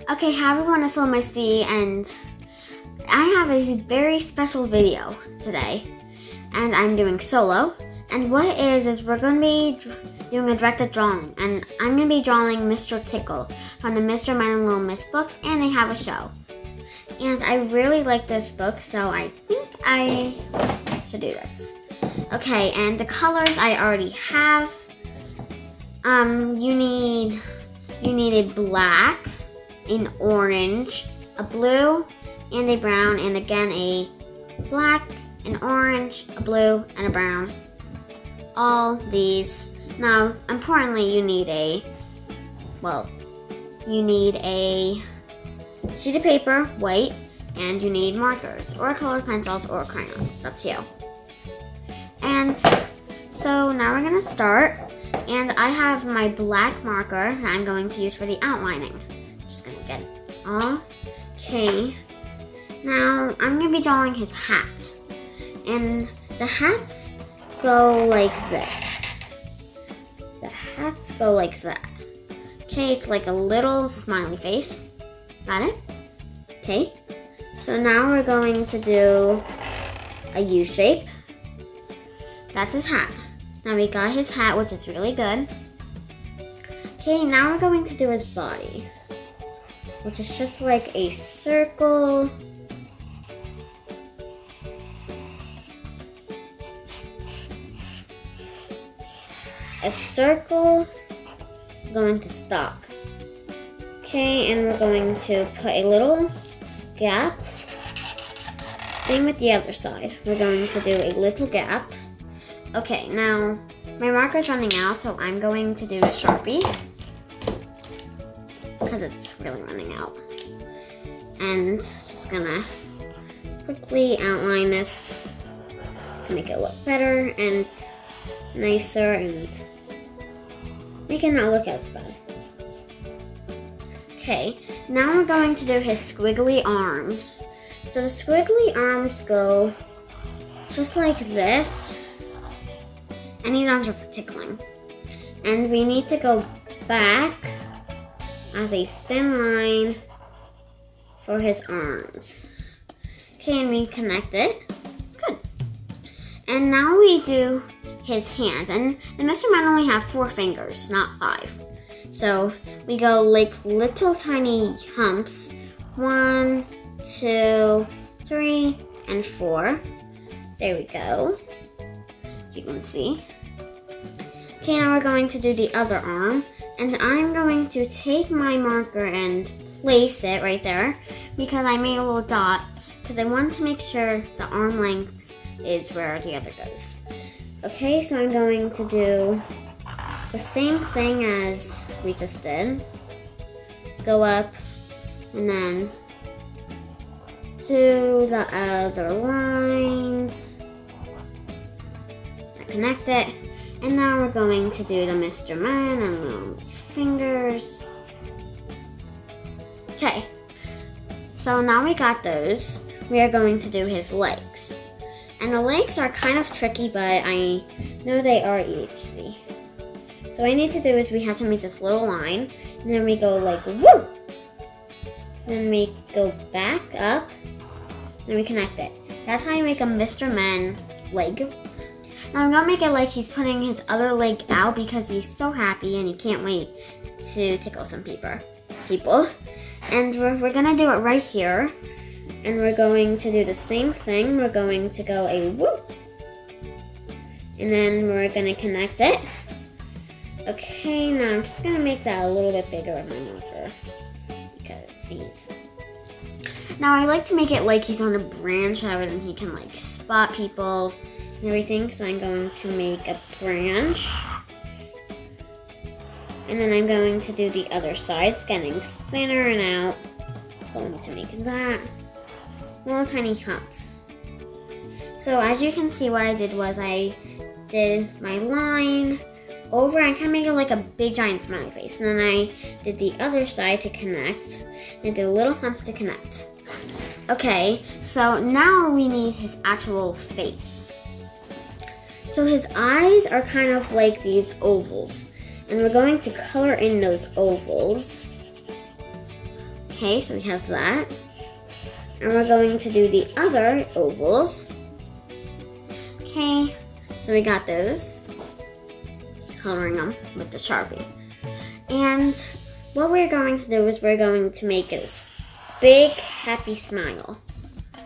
Okay, hi everyone, it's Missy, and I have a very special video today, and I'm doing solo. And what it is we're going to be doing a directed drawing, and I'm going to be drawing Mr. Tickle from the Mr. Man and Little Miss books, and they have a show. And I really like this book, so I think I should do this. Okay, and the colors I already have. You need a black, an orange, a blue, and a brown, and again a black, an orange, a blue, and a brown. All these. Now, importantly, you need a sheet of paper, white, and you need markers, or colored pencils, or crayons. It's up to you. And so now we're gonna start, and I have my black marker that I'm going to use for the outlining. Just gonna get it all. Okay. Now I'm gonna be drawing his hat, and the hats go like this. The hats go like that. Okay, it's like a little smiley face. Got it? Okay. So now we're going to do a U shape. That's his hat. Now we got his hat, which is really good. Okay, now we're going to do his body, which is just like a circle. A circle going to stop. Okay, and we're going to put a little gap. Same with the other side. We're going to do a little gap. Okay, now my marker's running out, so I'm going to do the Sharpie because it's really running out. And just gonna quickly outline this to make it look better and nicer and make it not look as bad. Okay, now we're going to do his squiggly arms. So the squiggly arms go just like this, and these arms are for tickling. And we need to go back as a thin line for his arms. Okay, and we connect it. Good. And now we do his hands, and the Mr. Man only have 4 fingers, not 5. So we go like little tiny humps. 1, 2, 3, and 4. There we go. As you can see. Okay, now we're going to do the other arm, and I'm going to take my marker and place it right there because I made a little dot because I want to make sure the arm length is where the other goes. Okay, so I'm going to do the same thing as we just did. Go up and then to the other lines. I connect it. And now we're going to do the Mr. Man and Little Miss fingers. Okay, so now we got those. We are going to do his legs. And the legs are kind of tricky, but I know they are easy. So what I need to do is we have to make this little line, and then we go like woo! Then we go back up, and we connect it. That's how you make a Mr. Man leg. Now I'm gonna make it like he's putting his other leg out because he's so happy and he can't wait to tickle some people. And we're gonna do it right here. And we're going to do the same thing. We're going to go a whoop. And then we're gonna connect it. Okay, now I'm just gonna make that a little bit bigger with my marker because he's. Now I like to make it like he's on a branch so that he can like spot people and everything. So I'm going to make a branch. And then I'm going to do the other side. It's getting thinner and out. Going to make that. Little tiny humps. So as you can see, what I did was I did my line over and kind of make it like a big giant smiley face. And then I did the other side to connect. And I did little humps to connect. Okay, so now we need his actual face. So his eyes are kind of like these ovals. And we're going to color in those ovals. Okay, so we have that. And we're going to do the other ovals. Okay, so we got those. Coloring them with the Sharpie. And what we're going to do is we're going to make this big happy smile.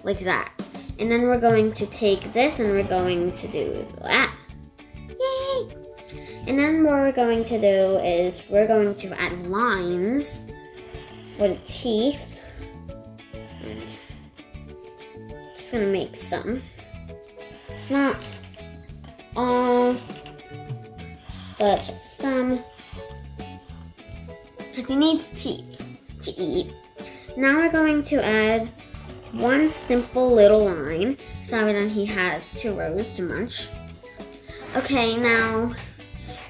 Like that. And then we're going to take this and we're going to do that. Yay! And then what we're going to do is we're going to add lines for the teeth. And just gonna make some. It's not all, but just some. Because he needs teeth to eat. Now we're going to add one simple little line, so then he has 2 rows to munch. Okay, now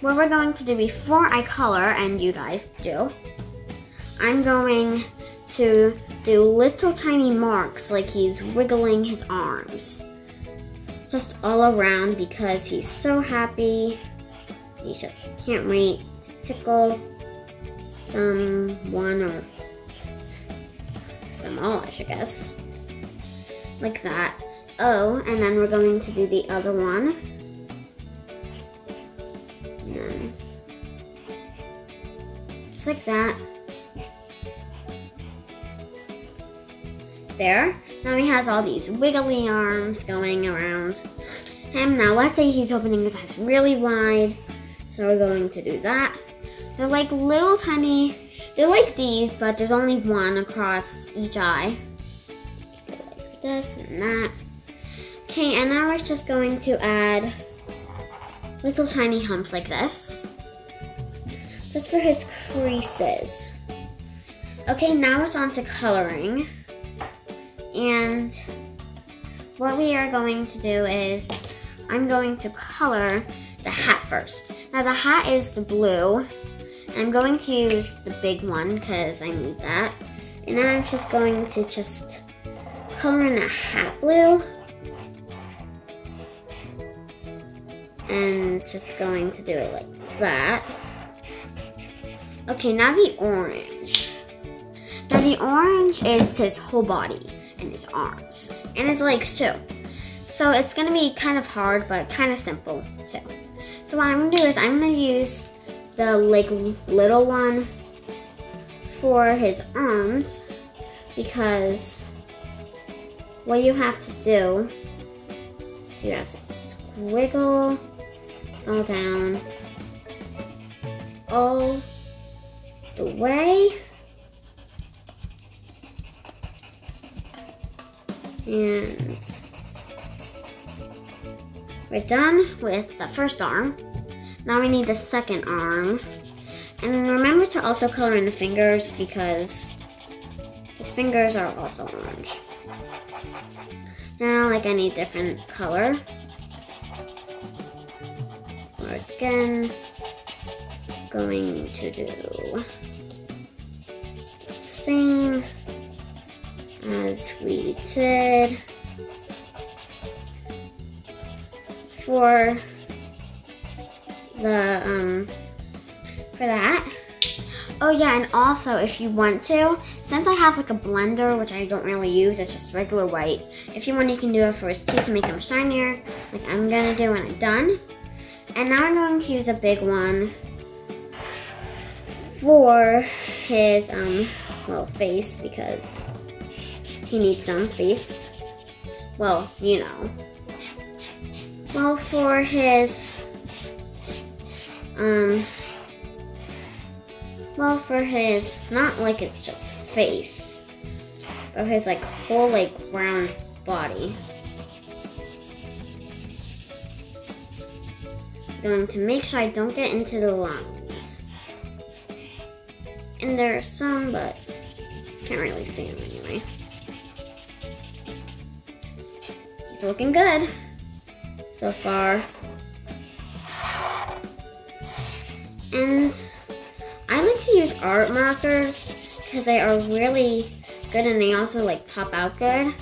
what we're going to do before I color, and you guys do, I'm going to do little tiny marks like he's wiggling his arms. Just all around because he's so happy. He just can't wait to tickle someone or some all-ish, I guess. Like that. Oh, and then we're going to do the other one. And then just like that. There. Now he has all these wiggly arms going around him. Now let's say he's opening his eyes really wide. So we're going to do that. They're like little tiny, they're like these, but there's only one across each eye. Like this and that. Okay, and now we're just going to add little tiny humps like this. Just for his creases. Okay, now it's on to coloring. And what we are going to do is, I'm going to color the hat first. Now the hat is the blue. I'm going to use the big one because I need that. And then I'm just going to just color in the hat blue. And just going to do it like that. Okay, now the orange. Now the orange is his whole body and his arms and his legs too. So it's gonna be kind of hard, but kind of simple too. So what I'm gonna do is I'm gonna use the like little one for his arms, because what you have to do, you have to squiggle all down all the way. And we're done with the first arm. Now we need the second arm. And remember to also color in the fingers because his fingers are also orange. Now, like, I need different color. We're again going to do the same as we did for the for that. Oh yeah, and also if you want to, since I have like a blender, which I don't really use, it's just regular white. If you want, you can do it for his teeth to make them shinier, like I'm gonna do when I'm done. And now I'm going to use a big one for his well, face, because he needs some face. Well, you know. Well, for his well, for his, not like it's just face, but his like whole like round body. Going to make sure I don't get into the lungs. And there are some, but can't really see them anyway. He's looking good so far. And I like to use art markers because they are really good and they also like pop out good.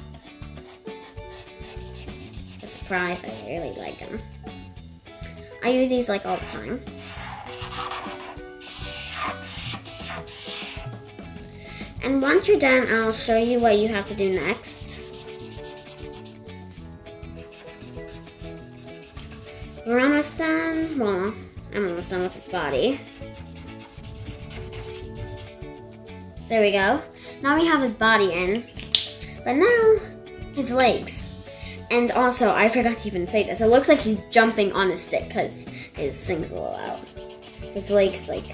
A surprise, I really like them. I use these like all the time. And once you're done, I'll show you what you have to do next. We're almost done. Well, I'm almost done with his body. There we go. Now we have his body in. But now, his legs. And also, I forgot to even say this. It looks like he's jumping on a stick because his thing's a little out. His leg's like,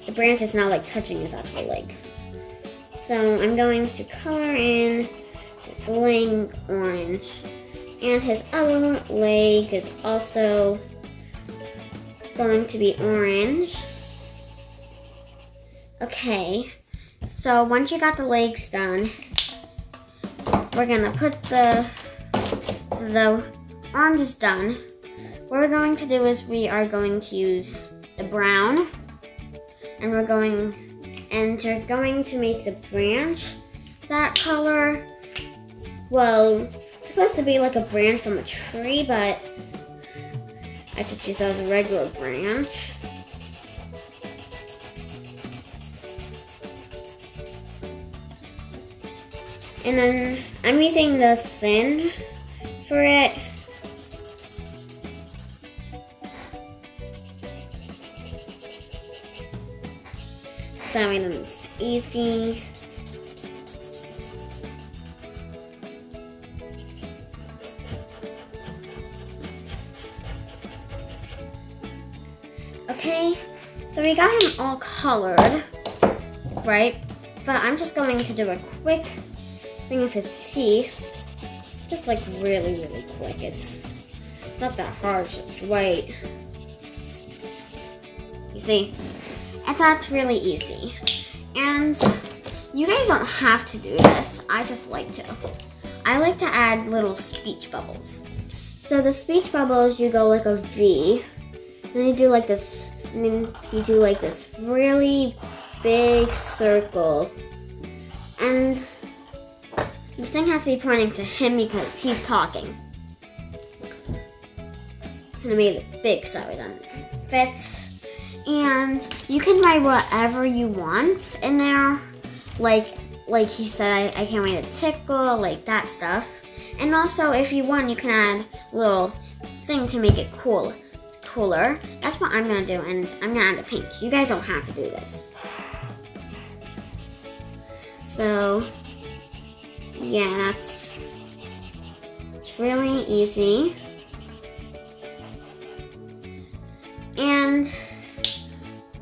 the branch is now like touching his actual leg. So I'm going to color in his leg orange. And his other leg is also going to be orange. Okay, so once you got the legs done, we're gonna put the orange is done. What we're going to do is we are going to use the brown, and you're going to make the branch that color. Well, it's supposed to be like a branch from a tree, but I just use that as a regular branch. And then I'm using the thin for it. So that way it's easy. Okay, so we got him all colored, right? But I'm just going to do a quick thing of his teeth. Just like really, really quick. It's not that hard, it's just right. You see? And that's really easy. And you guys don't have to do this. I just like to. I like to add little speech bubbles. So the speech bubbles, you go like a V. Then you do like this, and then you do like this really big circle. And the thing has to be pointing to him because he's talking. And I made it big so it fits. And you can write whatever you want in there. Like he said, I can't wait to tickle, like that stuff. And also, if you want, you can add a little thing to make it cooler. That's what I'm gonna do, and I'm gonna add a pink. You guys don't have to do this. So, yeah, it's really easy. And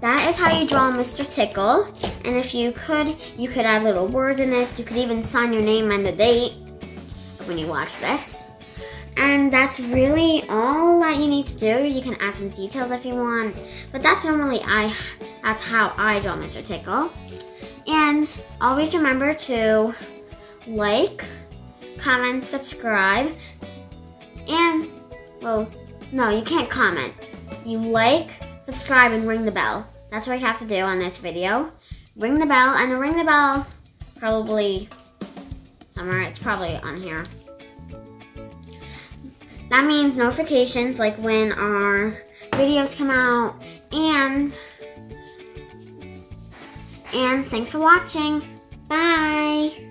that is how you draw Mr. Tickle. And if you could add little words in this. You could even sign your name and the date when you watch this. And that's really all that you need to do. You can add some details if you want, but that's normally that's how I draw Mr. Tickle. And always remember to like, comment, subscribe, and, well, no, you can't comment. You like, subscribe, and ring the bell. That's what you have to do on this video. Ring the bell, and ring the bell probably somewhere. It's probably on here. That means notifications, like when our videos come out, and thanks for watching. Bye!